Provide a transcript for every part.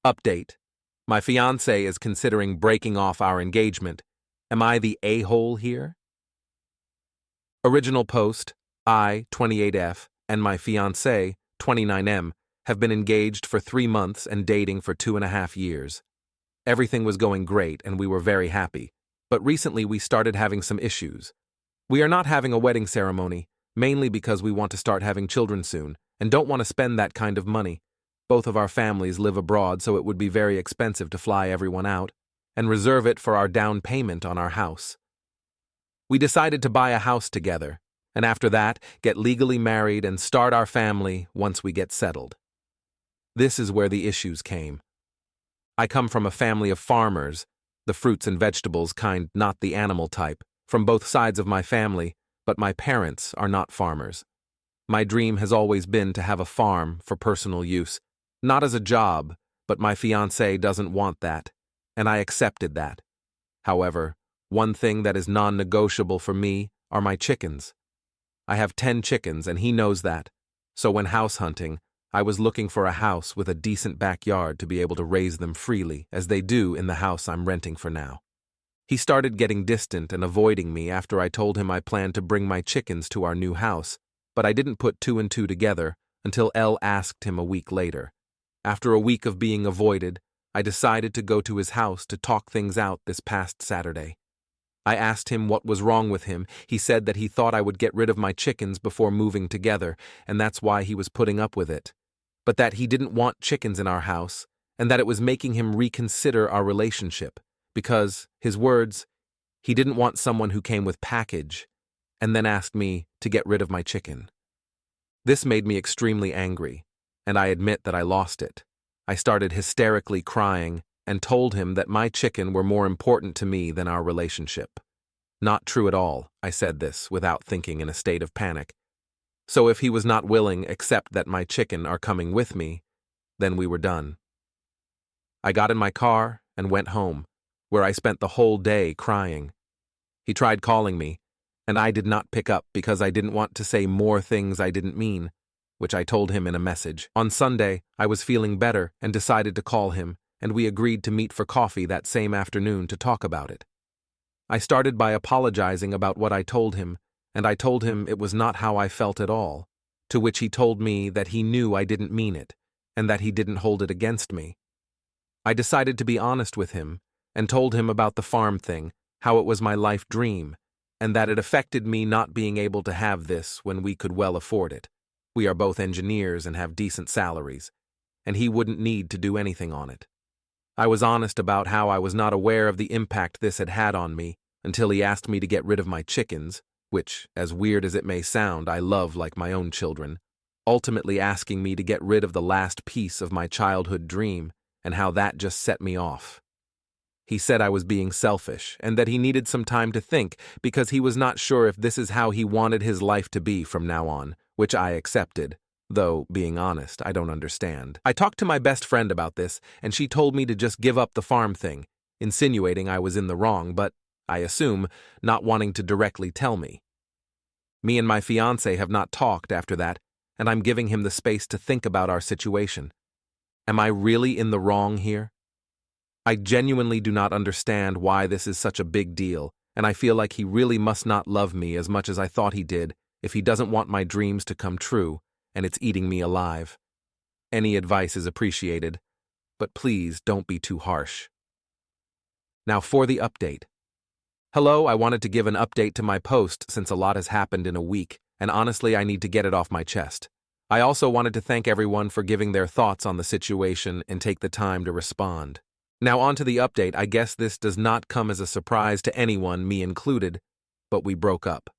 Update. My fiancé is considering breaking off our engagement. Am I the a-hole here? Original post, I, 28F, and my fiancé, 29M, have been engaged for 3 months and dating for 2.5 years. Everything was going great and we were very happy, but recently we started having some issues. We are not having a wedding ceremony, mainly because we want to start having children soon and don't want to spend that kind of money. Both of our families live abroad, so it would be very expensive to fly everyone out and reserve it for our down payment on our house. We decided to buy a house together, and after that, get legally married and start our family once we get settled. This is where the issues came. I come from a family of farmers, the fruits and vegetables kind, not the animal type, from both sides of my family, but my parents are not farmers. My dream has always been to have a farm for personal use, not as a job, but my fiancé doesn't want that, and I accepted that. However, one thing that is non-negotiable for me are my chickens. I have 10 chickens and he knows that, so when house hunting, I was looking for a house with a decent backyard to be able to raise them freely, as they do in the house I'm renting for now. He started getting distant and avoiding me after I told him I planned to bring my chickens to our new house, but I didn't put 2 and 2 together until Elle asked him a week later. After a week of being avoided, I decided to go to his house to talk things out this past Saturday. I asked him what was wrong with him. He said that he thought I would get rid of my chickens before moving together, and that's why he was putting up with it. But that he didn't want chickens in our house, and that it was making him reconsider our relationship, because, his words, he didn't want someone who came with package, and then asked me to get rid of my chicken. This made me extremely angry, and I admit that I lost it. I started hysterically crying and told him that my chicken were more important to me than our relationship. Not true at all, I said this without thinking, in a state of panic. So if he was not willing except that my chicken are coming with me, then we were done. I got in my car and went home, where I spent the whole day crying. He tried calling me, and I did not pick up because I didn't want to say more things I didn't mean, which I told him in a message. On Sunday, I was feeling better and decided to call him, and we agreed to meet for coffee that same afternoon to talk about it. I started by apologizing about what I told him, and I told him it was not how I felt at all, to which he told me that he knew I didn't mean it, and that he didn't hold it against me. I decided to be honest with him, and told him about the farm thing, how it was my life dream, and that it affected me not being able to have this when we could well afford it. We are both engineers and have decent salaries, and he wouldn't need to do anything on it. I was honest about how I was not aware of the impact this had had on me until he asked me to get rid of my chickens, which, as weird as it may sound, I love like my own children, ultimately asking me to get rid of the last piece of my childhood dream, and how that just set me off. He said I was being selfish and that he needed some time to think because he was not sure if this is how he wanted his life to be from now on, which I accepted, though, being honest, I don't understand. I talked to my best friend about this, and she told me to just give up the farm thing, insinuating I was in the wrong, but, I assume, not wanting to directly tell me. Me and my fiancé have not talked after that, and I'm giving him the space to think about our situation. Am I really in the wrong here? I genuinely do not understand why this is such a big deal, and I feel like he really must not love me as much as I thought he did if he doesn't want my dreams to come true, and it's eating me alive. Any advice is appreciated, but please don't be too harsh. Now for the update. Hello, I wanted to give an update to my post since a lot has happened in a week, and honestly I need to get it off my chest. I also wanted to thank everyone for giving their thoughts on the situation and take the time to respond. Now on to the update. I guess this does not come as a surprise to anyone, me included, but we broke up.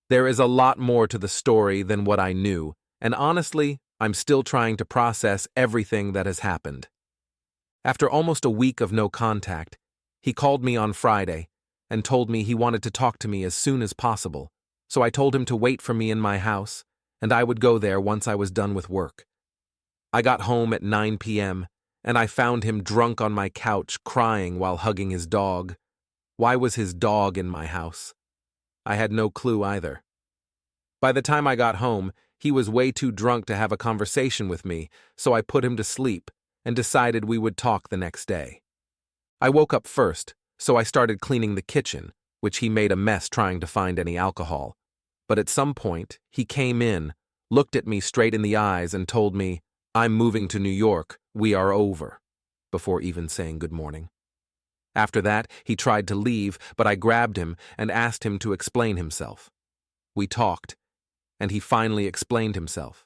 There is a lot more to the story than what I knew, and honestly, I'm still trying to process everything that has happened. After almost a week of no contact, he called me on Friday and told me he wanted to talk to me as soon as possible, so I told him to wait for me in my house, and I would go there once I was done with work. I got home at 9 p.m., and I found him drunk on my couch crying while hugging his dog. Why was his dog in my house? I had no clue either. By the time I got home, he was way too drunk to have a conversation with me, so I put him to sleep, and decided we would talk the next day. I woke up first, so I started cleaning the kitchen, which he made a mess trying to find any alcohol. But at some point, he came in, looked at me straight in the eyes, and told me, "I'm moving to New York, we are over," before even saying good morning. After that, he tried to leave, but I grabbed him and asked him to explain himself. We talked, and he finally explained himself.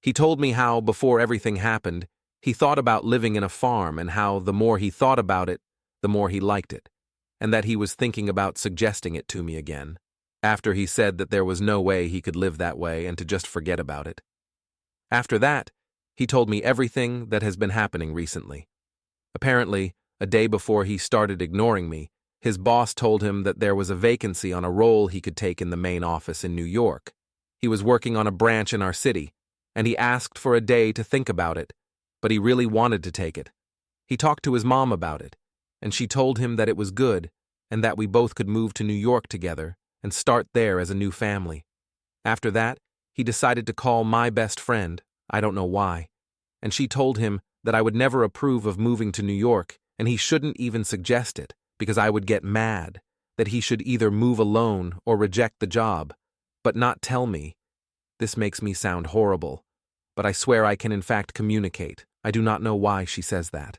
He told me how, before everything happened, he thought about living in a farm and how the more he thought about it, the more he liked it, and that he was thinking about suggesting it to me again, after he said that there was no way he could live that way and to just forget about it. After that, he told me everything that has been happening recently. Apparently, a day before he started ignoring me, his boss told him that there was a vacancy on a role he could take in the main office in New York. He was working on a branch in our city, and he asked for a day to think about it, but he really wanted to take it. He talked to his mom about it, and she told him that it was good and that we both could move to New York together and start there as a new family. After that, he decided to call my best friend, I don't know why, and she told him that I would never approve of moving to New York and he shouldn't even suggest it because I would get mad, that he should either move alone or reject the job, but not tell me. This makes me sound horrible, but I swear I can in fact communicate. I do not know why she says that.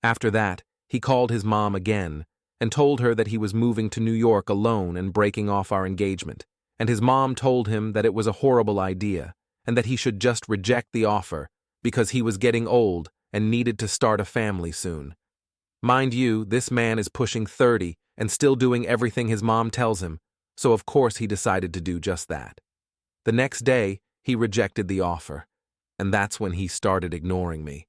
After that, he called his mom again and told her that he was moving to New York alone and breaking off our engagement, and his mom told him that it was a horrible idea and that he should just reject the offer because he was getting old and needed to start a family soon. Mind you, this man is pushing 30 and still doing everything his mom tells him, so of course he decided to do just that. The next day, he rejected the offer, and that's when he started ignoring me.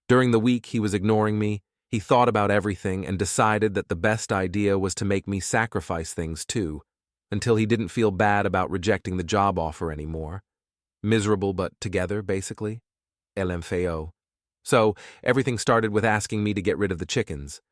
During the week he was ignoring me, he thought about everything and decided that the best idea was to make me sacrifice things too, until he didn't feel bad about rejecting the job offer anymore. Miserable but together, basically. LMFAO. So, everything started with asking me to get rid of the chickens.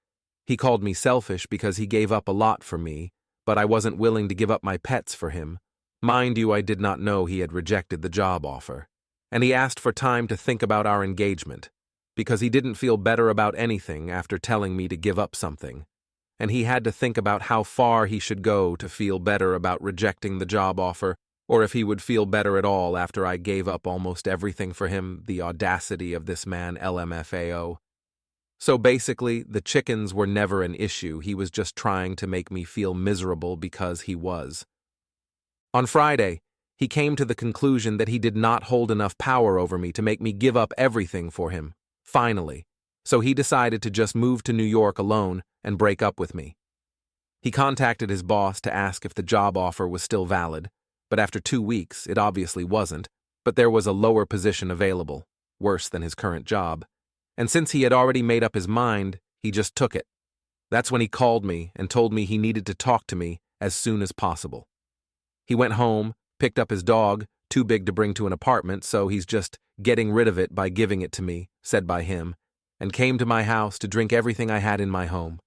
He called me selfish because he gave up a lot for me, but I wasn't willing to give up my pets for him. Mind you, I did not know he had rejected the job offer. And he asked for time to think about our engagement, because he didn't feel better about anything after telling me to give up something. And he had to think about how far he should go to feel better about rejecting the job offer, or if he would feel better at all after I gave up almost everything for him. The audacity of this man, LMFAO. So basically, the chickens were never an issue. He was just trying to make me feel miserable because he was. On Friday, he came to the conclusion that he did not hold enough power over me to make me give up everything for him, finally. So he decided to just move to New York alone and break up with me. He contacted his boss to ask if the job offer was still valid, but after 2 weeks, it obviously wasn't, but there was a lower position available, worse than his current job. And since he had already made up his mind, he just took it. That's when he called me and told me he needed to talk to me as soon as possible. He went home, picked up his dog, too big to bring to an apartment, so he's just getting rid of it by giving it to me, said by him, and came to my house to drink everything I had in my home.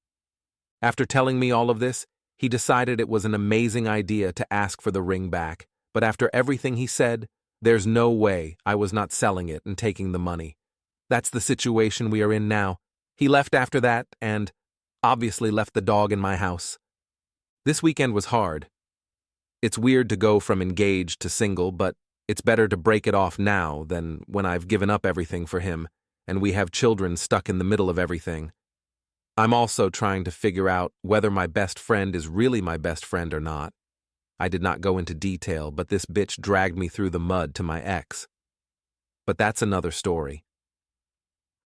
After telling me all of this, he decided it was an amazing idea to ask for the ring back, but after everything he said, there's no way I was not selling it and taking the money. That's the situation we are in now. He left after that and obviously left the dog in my house. This weekend was hard. It's weird to go from engaged to single, but it's better to break it off now than when I've given up everything for him and we have children stuck in the middle of everything. I'm also trying to figure out whether my best friend is really my best friend or not. I did not go into detail, but this bitch dragged me through the mud to my ex. But that's another story.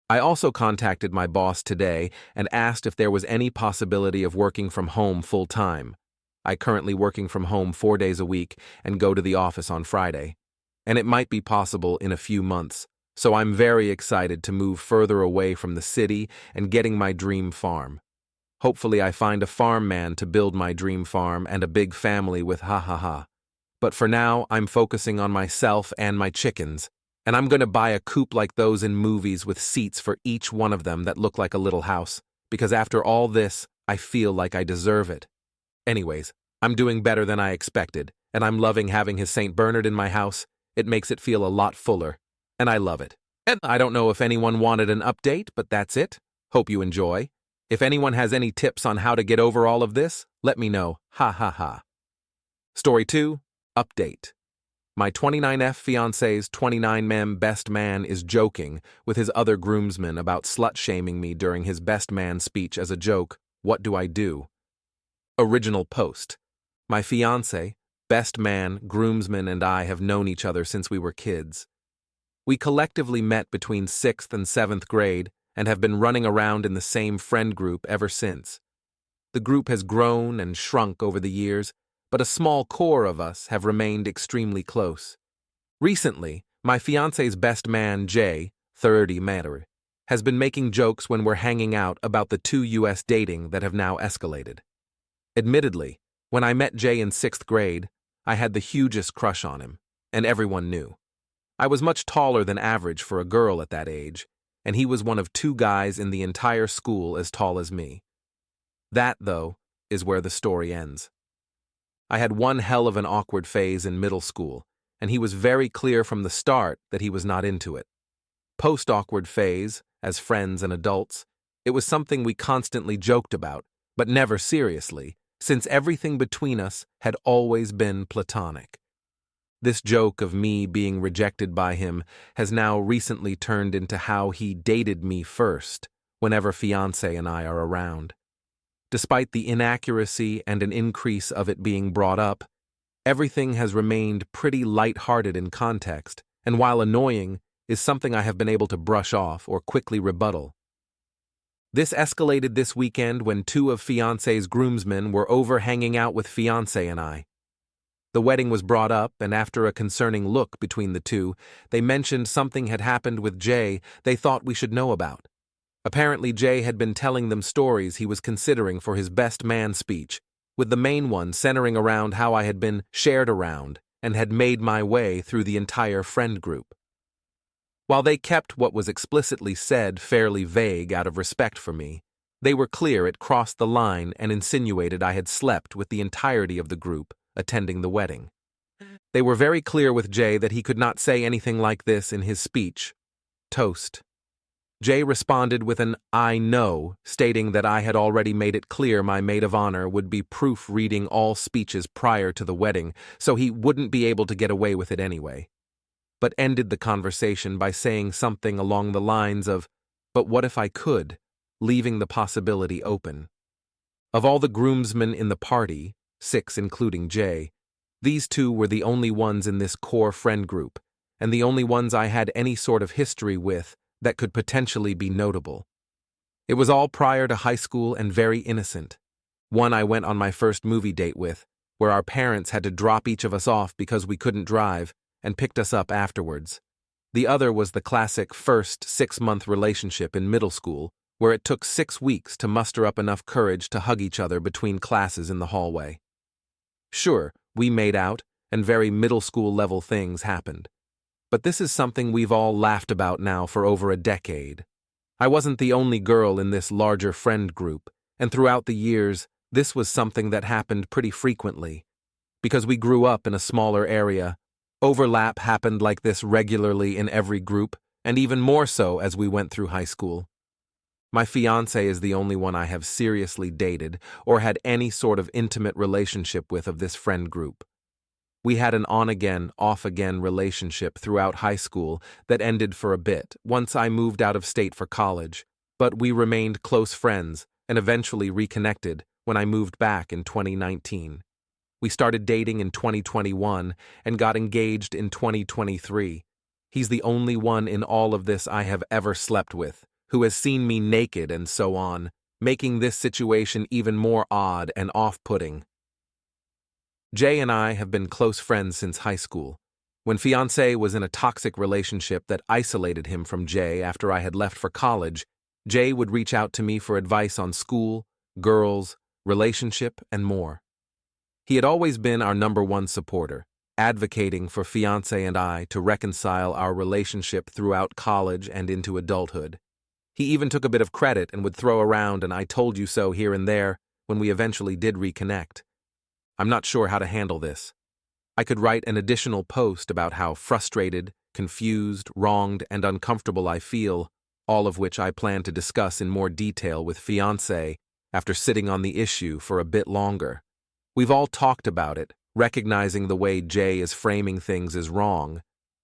I also contacted my boss today and asked if there was any possibility of working from home full-time. I currently working from home 4 days a week and go to the office on Friday. And it might be possible in a few months. So I'm very excited to move further away from the city and getting my dream farm. Hopefully I find a farm man to build my dream farm and a big family with ha. But for now, I'm focusing on myself and my chickens, and I'm going to buy a coop like those in movies with seats for each one of them that look like a little house, because after all this, I feel like I deserve it. Anyways, I'm doing better than I expected, and I'm loving having his St. Bernard in my house. It makes it feel a lot fuller. And I love it. And I don't know if anyone wanted an update, but that's it. Hope you enjoy. If anyone has any tips on how to get over all of this, let me know. Ha ha ha. Story 2, Update. My 29F fiance's 29M best man is joking with his other groomsmen about slut-shaming me during his best man speech as a joke. What do I do? Original post. My fiance, best man, groomsmen, and I have known each other since we were kids. We collectively met between 6th and 7th grade and have been running around in the same friend group ever since. The group has grown and shrunk over the years, but a small core of us have remained extremely close. Recently, my fiance's best man, Jay, 30 matter, has been making jokes when we're hanging out about the two US dating that have now escalated. Admittedly, when I met Jay in 6th grade, I had the hugest crush on him, and everyone knew. I was much taller than average for a girl at that age, and he was one of 2 guys in the entire school as tall as me. That, though, is where the story ends. I had one hell of an awkward phase in middle school, and he was very clear from the start that he was not into it. Post-awkward phase, as friends and adults, it was something we constantly joked about, but never seriously, since everything between us had always been platonic. This joke of me being rejected by him has now recently turned into how he dated me first, whenever fiancé and I are around. Despite the inaccuracy and an increase of it being brought up, everything has remained pretty light-hearted in context, and while annoying, is something I have been able to brush off or quickly rebuttal. This escalated this weekend when 2 of fiancé's groomsmen were over hanging out with fiancé and I. The wedding was brought up, and after a concerning look between the two, they mentioned something had happened with Jay they thought we should know about. Apparently, Jay had been telling them stories he was considering for his best man speech, with the main one centering around how I had been shared around and had made my way through the entire friend group. While they kept what was explicitly said fairly vague out of respect for me, they were clear it crossed the line and insinuated I had slept with the entirety of the group attending the wedding. They were very clear with Jay that he could not say anything like this in his speech. Toast. Jay responded with an "I know," stating that I had already made it clear my maid of honor would be proofreading all speeches prior to the wedding, so he wouldn't be able to get away with it anyway. But ended the conversation by saying something along the lines of, "But what if I could?" leaving the possibility open. Of all the groomsmen in the party, 6 including Jay, these 2 were the only ones in this core friend group, and the only ones I had any sort of history with that could potentially be notable. It was all prior to high school and very innocent. One I went on my first movie date with, where our parents had to drop each of us off because we couldn't drive, and picked us up afterwards. The other was the classic first 6-month relationship in middle school, where it took 6 weeks to muster up enough courage to hug each other between classes in the hallway. Sure, we made out, and very middle school level things happened. But this is something we've all laughed about now for over a decade. I wasn't the only girl in this larger friend group, and throughout the years, this was something that happened pretty frequently. Because we grew up in a smaller area, overlap happened like this regularly in every group, and even more so as we went through high school. My fiancé is the only one I have seriously dated or had any sort of intimate relationship with of this friend group. We had an on-again, off-again relationship throughout high school that ended for a bit once I moved out of state for college, but we remained close friends and eventually reconnected when I moved back in 2019. We started dating in 2021 and got engaged in 2023. He's the only one in all of this I have ever slept with, who has seen me naked and so on, making this situation even more odd and off-putting. Jay and I have been close friends since high school. When fiancé was in a toxic relationship that isolated him from Jay after I had left for college, Jay would reach out to me for advice on school, girls, relationship, and more. He had always been our #1 supporter, advocating for fiancé and I to reconcile our relationship throughout college and into adulthood. He even took a bit of credit and would throw around an "I told you so" here and there when we eventually did reconnect. I'm not sure how to handle this. I could write an additional post about how frustrated, confused, wronged, and uncomfortable I feel, all of which I plan to discuss in more detail with fiancé after sitting on the issue for a bit longer. We've all talked about it, recognizing the way Jay is framing things is wrong,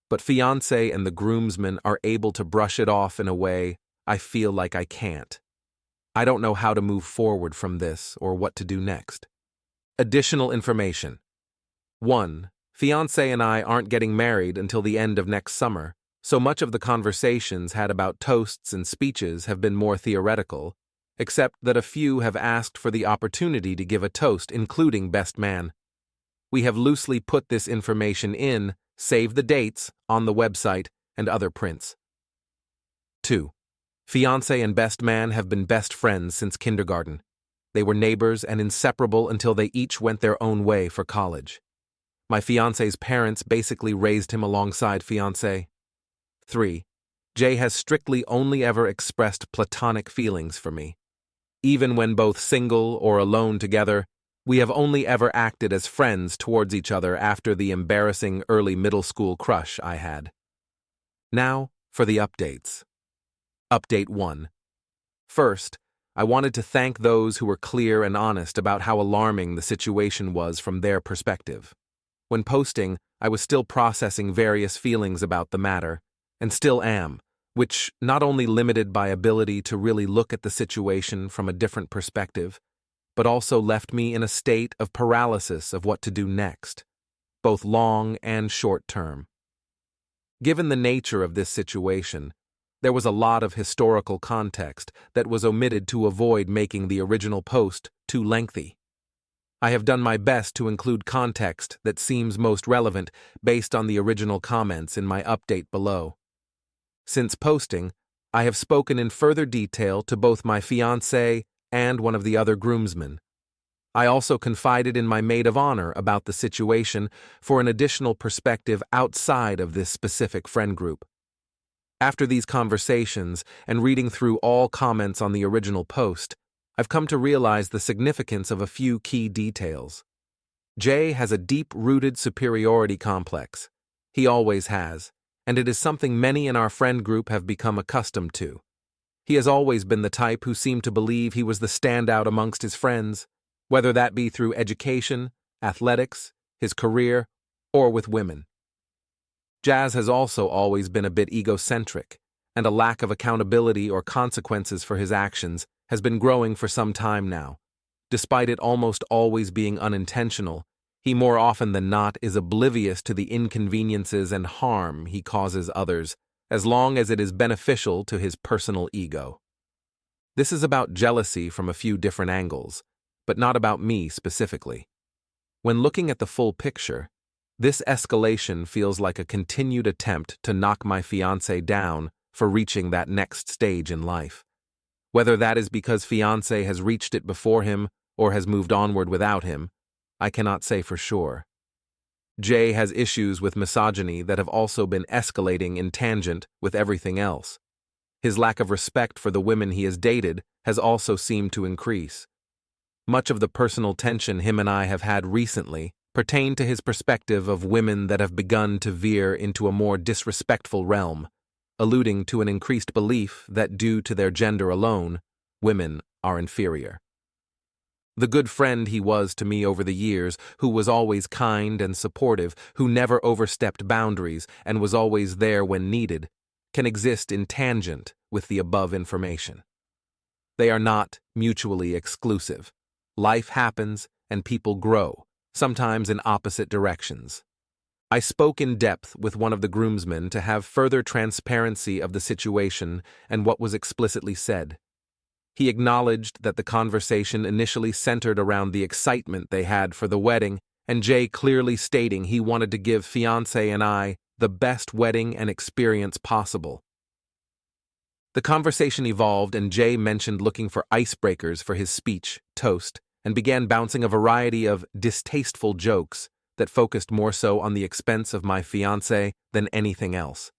but fiancé and the groomsmen are able to brush it off in a way I feel like I can't. I don't know how to move forward from this or what to do next. Additional information. 1. Fiancé and I aren't getting married until the end of next summer, so much of the conversations had about toasts and speeches have been more theoretical, except that a few have asked for the opportunity to give a toast, including best man. We have loosely put this information in, save the dates, on the website and other prints. 2. Fiancé and best man have been best friends since kindergarten. They were neighbors and inseparable until they each went their own way for college. My fiancé's parents basically raised him alongside fiancé. 3. Jay has strictly only ever expressed platonic feelings for me. Even when both single or alone together, we have only ever acted as friends towards each other after the embarrassing early middle school crush I had. Now, for the updates. Update 1. First, I wanted to thank those who were clear and honest about how alarming the situation was from their perspective. When posting, I was still processing various feelings about the matter, and still am, which not only limited my ability to really look at the situation from a different perspective, but also left me in a state of paralysis of what to do next, both long and short term. Given the nature of this situation, there was a lot of historical context that was omitted to avoid making the original post too lengthy. I have done my best to include context that seems most relevant based on the original comments in my update below. Since posting, I have spoken in further detail to both my fiancé and one of the other groomsmen. I also confided in my maid of honor about the situation for an additional perspective outside of this specific friend group. After these conversations and reading through all comments on the original post, I've come to realize the significance of a few key details. Jay has a deep-rooted superiority complex. He always has, and it is something many in our friend group have become accustomed to. He has always been the type who seemed to believe he was the standout amongst his friends, whether that be through education, athletics, his career, or with women. Jazz has also always been a bit egocentric, and a lack of accountability or consequences for his actions has been growing for some time now. Despite it almost always being unintentional, he more often than not is oblivious to the inconveniences and harm he causes others, as long as it is beneficial to his personal ego. This is about jealousy from a few different angles, but not about me specifically. When looking at the full picture, this escalation feels like a continued attempt to knock my fiancé down for reaching that next stage in life. Whether that is because fiancé has reached it before him or has moved onward without him, I cannot say for sure. Jay has issues with misogyny that have also been escalating in tangent with everything else. His lack of respect for the women he has dated has also seemed to increase. Much of the personal tension him and I have had recently pertain to his perspective of women that have begun to veer into a more disrespectful realm, alluding to an increased belief that due to their gender alone, women are inferior. The good friend he was to me over the years, who was always kind and supportive, who never overstepped boundaries and was always there when needed, can exist in tangent with the above information. They are not mutually exclusive. Life happens and people grow, sometimes in opposite directions. I spoke in depth with one of the groomsmen to have further transparency of the situation and what was explicitly said. He acknowledged that the conversation initially centered around the excitement they had for the wedding, and Jay clearly stating he wanted to give fiancé and I the best wedding and experience possible. The conversation evolved and Jay mentioned looking for icebreakers for his speech, toast, and began bouncing a variety of distasteful jokes that focused more so on the expense of my fiancé than anything else.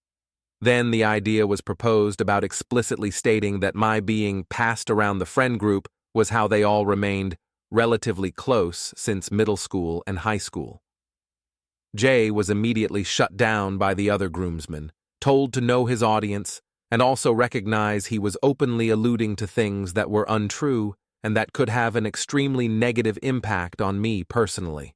Then the idea was proposed about explicitly stating that my being passed around the friend group was how they all remained relatively close since middle school and high school. Jay was immediately shut down by the other groomsmen, told to know his audience, and also recognize he was openly alluding to things that were untrue and that could have an extremely negative impact on me personally.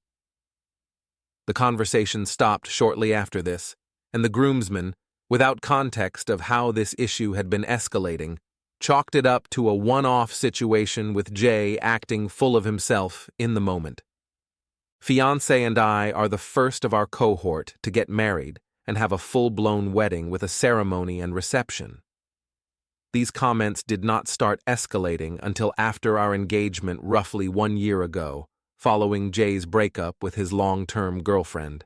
The conversation stopped shortly after this, and the groomsmen, without context of how this issue had been escalating, chalked it up to a one-off situation with Jay acting full of himself in the moment. Fiancé and I are the first of our cohort to get married and have a full-blown wedding with a ceremony and reception. These comments did not start escalating until after our engagement roughly 1 year ago, following Jay's breakup with his long-term girlfriend.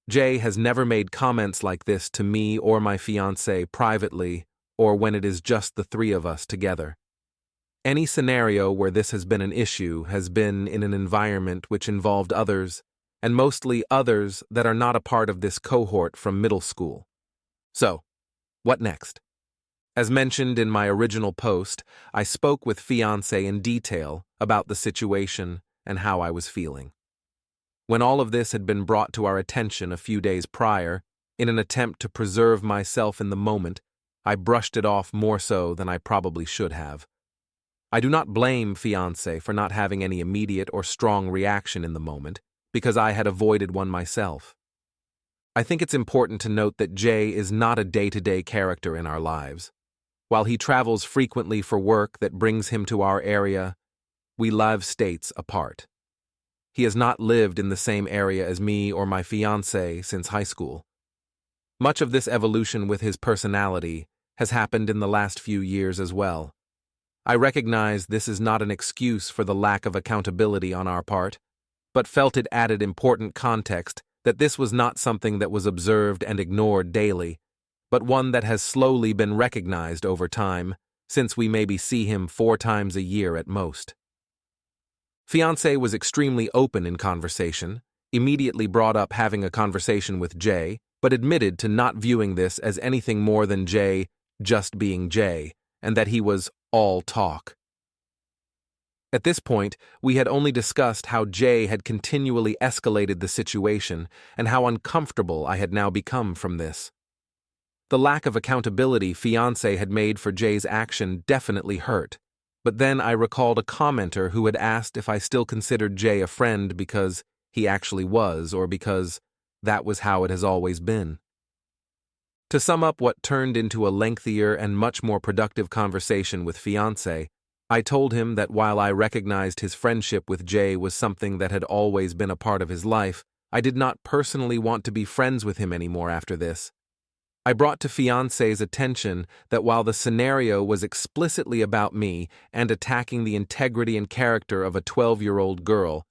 Jay has never made comments like this to me or my fiancé privately or when it is just the three of us together. Any scenario where this has been an issue has been in an environment which involved others, and mostly others that are not a part of this cohort from middle school. So, what next? As mentioned in my original post, I spoke with fiancé in detail about the situation and how I was feeling. When all of this had been brought to our attention a few days prior, in an attempt to preserve myself in the moment, I brushed it off more so than I probably should have. I do not blame fiancé for not having any immediate or strong reaction in the moment, because I had avoided one myself. I think it's important to note that Jay is not a day-to-day character in our lives. While he travels frequently for work that brings him to our area, we live states apart. He has not lived in the same area as me or my fiancé since high school. Much of this evolution with his personality has happened in the last few years as well. I recognize this is not an excuse for the lack of accountability on our part, but felt it added important context that this was not something that was observed and ignored daily, but one that has slowly been recognized over time, since we maybe see him 4 times a year at most. Fiancé was extremely open in conversation, immediately brought up having a conversation with Jay, but admitted to not viewing this as anything more than Jay just being Jay, and that he was all talk. At this point, we had only discussed how Jay had continually escalated the situation and how uncomfortable I had now become from this. The lack of accountability fiancé had made for Jay's action definitely hurt, but then I recalled a commenter who had asked if I still considered Jay a friend because he actually was or because that was how it has always been. To sum up what turned into a lengthier and much more productive conversation with fiancé, I told him that while I recognized his friendship with Jay was something that had always been a part of his life, I did not personally want to be friends with him anymore after this. I brought to fiancé's attention that while the scenario was explicitly about me and attacking the integrity and character of a 12-year-old girl,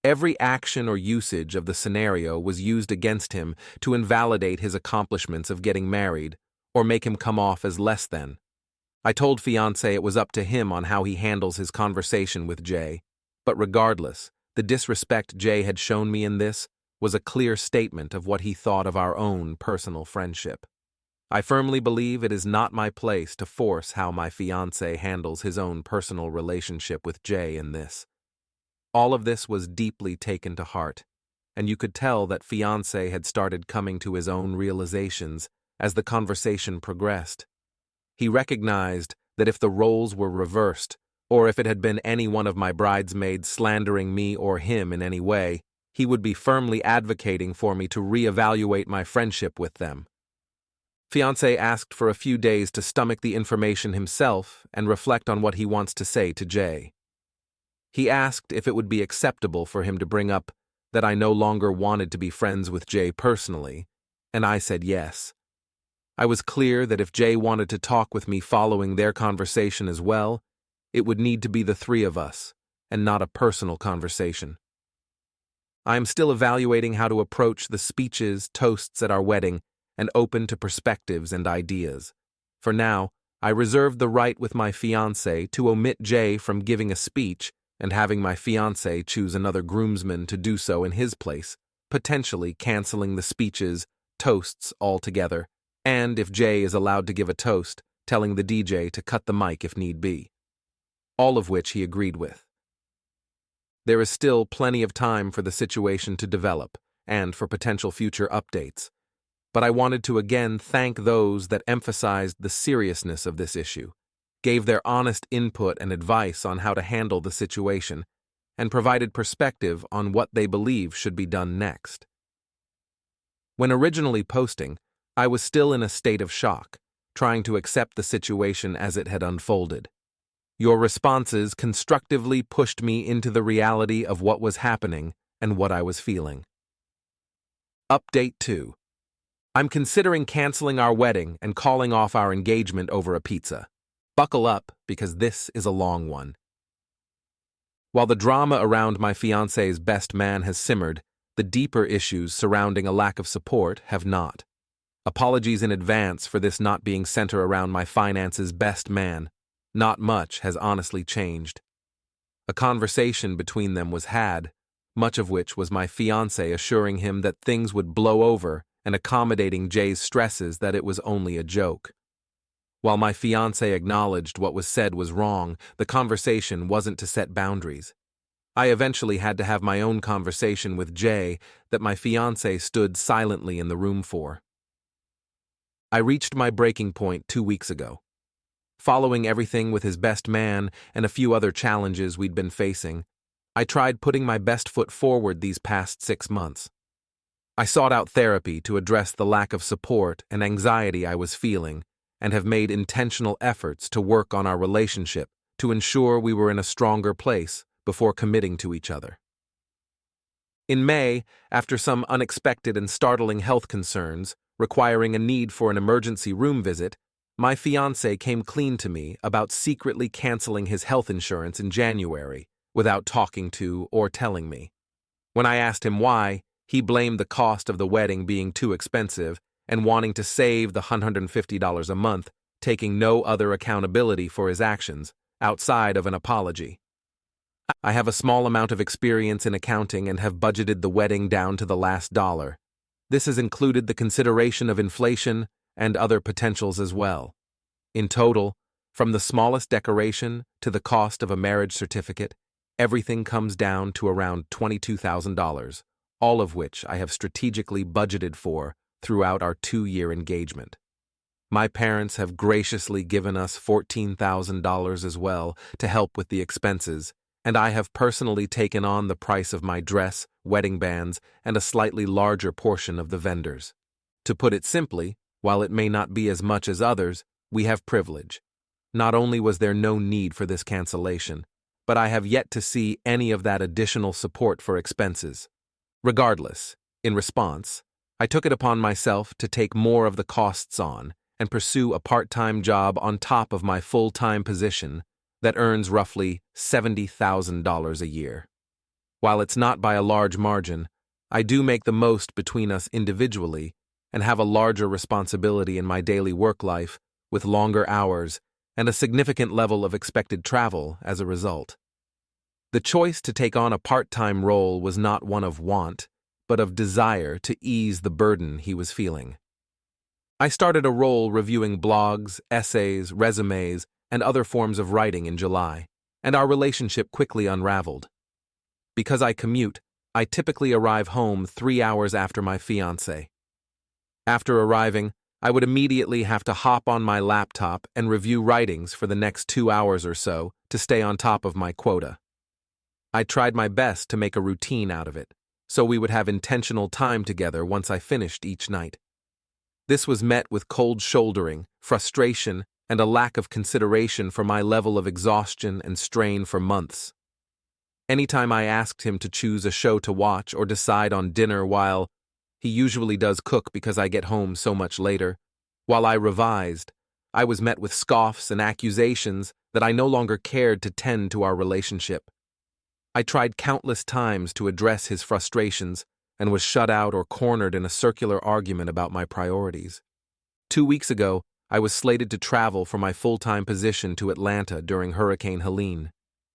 every action or usage of the scenario was used against him to invalidate his accomplishments of getting married or make him come off as less than. I told fiancé it was up to him on how he handles his conversation with Jay, but regardless, the disrespect Jay had shown me in this was a clear statement of what he thought of our own personal friendship. I firmly believe it is not my place to force how my fiancé handles his own personal relationship with Jay in this. All of this was deeply taken to heart, and you could tell that fiancé had started coming to his own realizations as the conversation progressed. He recognized that if the roles were reversed, or if it had been any one of my bridesmaids slandering me or him in any way, he would be firmly advocating for me to reevaluate my friendship with them. Fiancé asked for a few days to stomach the information himself and reflect on what he wants to say to Jay. He asked if it would be acceptable for him to bring up that I no longer wanted to be friends with Jay personally, and I said yes. I was clear that if Jay wanted to talk with me following their conversation as well, it would need to be the three of us, and not a personal conversation. I am still evaluating how to approach the speeches, toasts at our wedding, and open to perspectives and ideas. For now, I reserved the right with my fiancé to omit Jay from giving a speech and having my fiancé choose another groomsman to do so in his place, potentially canceling the speeches, toasts altogether, and if Jay is allowed to give a toast, telling the DJ to cut the mic if need be. All of which he agreed with. There is still plenty of time for the situation to develop, and for potential future updates. But I wanted to again thank those that emphasized the seriousness of this issue, gave their honest input and advice on how to handle the situation, and provided perspective on what they believe should be done next. When originally posting, I was still in a state of shock, trying to accept the situation as it had unfolded. Your responses constructively pushed me into the reality of what was happening and what I was feeling. Update 2. I'm considering canceling our wedding and calling off our engagement over a pizza. Buckle up, because this is a long one. While the drama around my fiancé's best man has simmered, the deeper issues surrounding a lack of support have not. Apologies in advance for this not being centered around my finances' best man. Not much has honestly changed. A conversation between them was had, much of which was my fiancé assuring him that things would blow over and accommodating Jay's stresses that it was only a joke. While my fiancé acknowledged what was said was wrong, the conversation wasn't to set boundaries. I eventually had to have my own conversation with Jay that my fiancé stood silently in the room for. I reached my breaking point 2 weeks ago. Following everything with his best man and a few other challenges we'd been facing, I tried putting my best foot forward these past 6 months. I sought out therapy to address the lack of support and anxiety I was feeling, and have made intentional efforts to work on our relationship to ensure we were in a stronger place before committing to each other. In May, after some unexpected and startling health concerns requiring a need for an emergency room visit, my fiancé came clean to me about secretly canceling his health insurance in January without talking to or telling me. When I asked him why, he blamed the cost of the wedding being too expensive and wanting to save the $150 a month, taking no other accountability for his actions outside of an apology. I have a small amount of experience in accounting and have budgeted the wedding down to the last dollar. This has included the consideration of inflation and other potentials as well. In total, from the smallest decoration to the cost of a marriage certificate, everything comes down to around $22,000, all of which I have strategically budgeted for throughout our 2-year engagement. My parents have graciously given us $14,000 as well to help with the expenses, and I have personally taken on the price of my dress, wedding bands, and a slightly larger portion of the vendors. To put it simply, while it may not be as much as others, we have privilege. Not only was there no need for this cancellation, but I have yet to see any of that additional support for expenses. Regardless, in response, I took it upon myself to take more of the costs on and pursue a part-time job on top of my full-time position that earns roughly $70,000 a year. While it's not by a large margin, I do make the most between us individually and have a larger responsibility in my daily work life with longer hours and a significant level of expected travel as a result. The choice to take on a part-time role was not one of want, but of desire to ease the burden he was feeling. I started a role reviewing blogs, essays, resumes, and other forms of writing in July, and our relationship quickly unraveled. Because I commute, I typically arrive home 3 hours after my fiancé. After arriving, I would immediately have to hop on my laptop and review writings for the next 2 hours or so to stay on top of my quota. I tried my best to make a routine out of it, so we would have intentional time together once I finished each night. This was met with cold shouldering, frustration, and a lack of consideration for my level of exhaustion and strain for months. Anytime I asked him to choose a show to watch or decide on dinner while he usually does cook because I get home so much later, while I revised, I was met with scoffs and accusations that I no longer cared to tend to our relationship. I tried countless times to address his frustrations and was shut out or cornered in a circular argument about my priorities. 2 weeks ago, I was slated to travel for my full-time position to Atlanta during Hurricane Helene.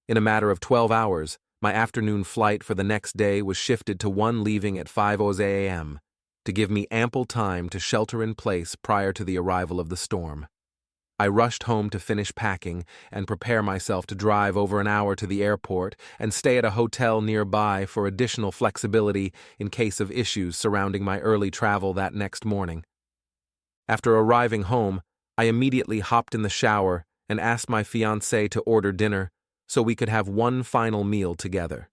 In a matter of 12 hours, my afternoon flight for the next day was shifted to one leaving at 5:00 a.m. to give me ample time to shelter in place prior to the arrival of the storm. I rushed home to finish packing and prepare myself to drive over an hour to the airport and stay at a hotel nearby for additional flexibility in case of issues surrounding my early travel that next morning. After arriving home, I immediately hopped in the shower and asked my fiancé to order dinner so we could have one final meal together.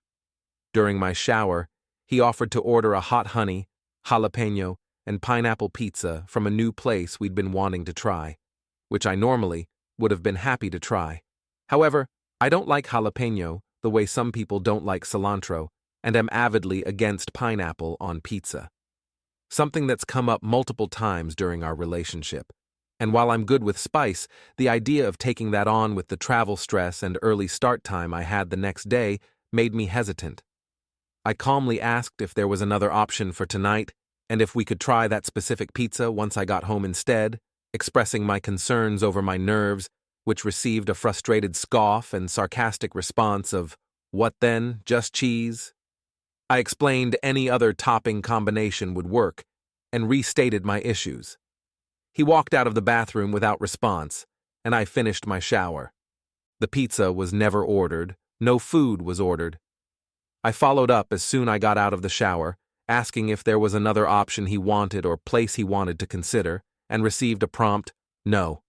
During my shower, he offered to order a hot honey, jalapeno, and pineapple pizza from a new place we'd been wanting to try, which I normally would have been happy to try. However, I don't like jalapeno the way some people don't like cilantro, and am avidly against pineapple on pizza. Something that's come up multiple times during our relationship. And while I'm good with spice, the idea of taking that on with the travel stress and early start time I had the next day made me hesitant. I calmly asked if there was another option for tonight, and if we could try that specific pizza once I got home instead, expressing my concerns over my nerves, which received a frustrated scoff and sarcastic response of, "What then, just cheese?" I explained any other topping combination would work, and restated my issues. He walked out of the bathroom without response, and I finished my shower. The pizza was never ordered, no food was ordered. I followed up as soon as I got out of the shower, asking if there was another option he wanted or place he wanted to consider, and received a prompt, "No."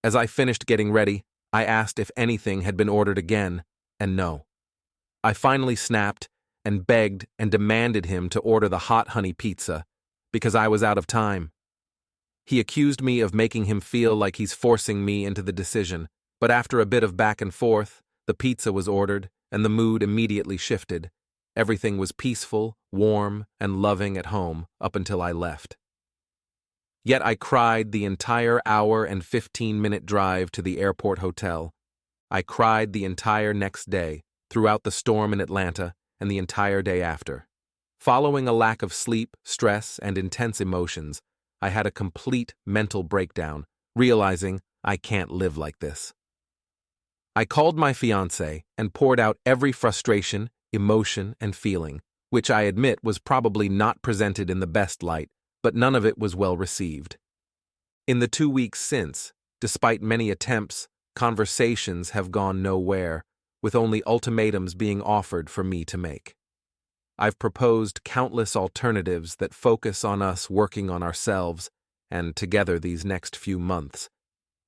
As I finished getting ready, I asked if anything had been ordered again, and no. I finally snapped and begged and demanded him to order the hot honey pizza, because I was out of time. He accused me of making him feel like he's forcing me into the decision, but after a bit of back and forth, the pizza was ordered, and the mood immediately shifted. Everything was peaceful, warm, and loving at home up until I left. Yet I cried the entire hour and 15-minute drive to the airport hotel. I cried the entire next day, throughout the storm in Atlanta, and the entire day after. Following a lack of sleep, stress, and intense emotions, I had a complete mental breakdown, realizing I can't live like this. I called my fiancé and poured out every frustration, emotion, and feeling, which I admit was probably not presented in the best light, but none of it was well received. In the 2 weeks since, despite many attempts, conversations have gone nowhere, with only ultimatums being offered for me to make. I've proposed countless alternatives that focus on us working on ourselves and together these next few months,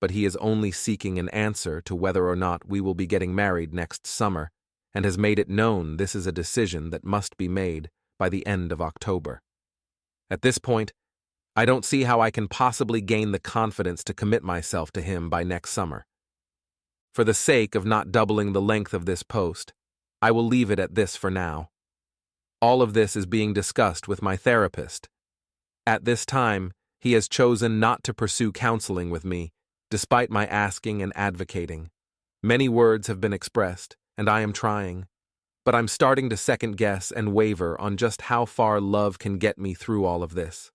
but he is only seeking an answer to whether or not we will be getting married next summer, and has made it known this is a decision that must be made by the end of October. At this point, I don't see how I can possibly gain the confidence to commit myself to him by next summer. For the sake of not doubling the length of this post, I will leave it at this for now. All of this is being discussed with my therapist. At this time, he has chosen not to pursue counseling with me, despite my asking and advocating. Many words have been expressed, and I am trying, but I'm starting to second-guess and waver on just how far love can get me through all of this.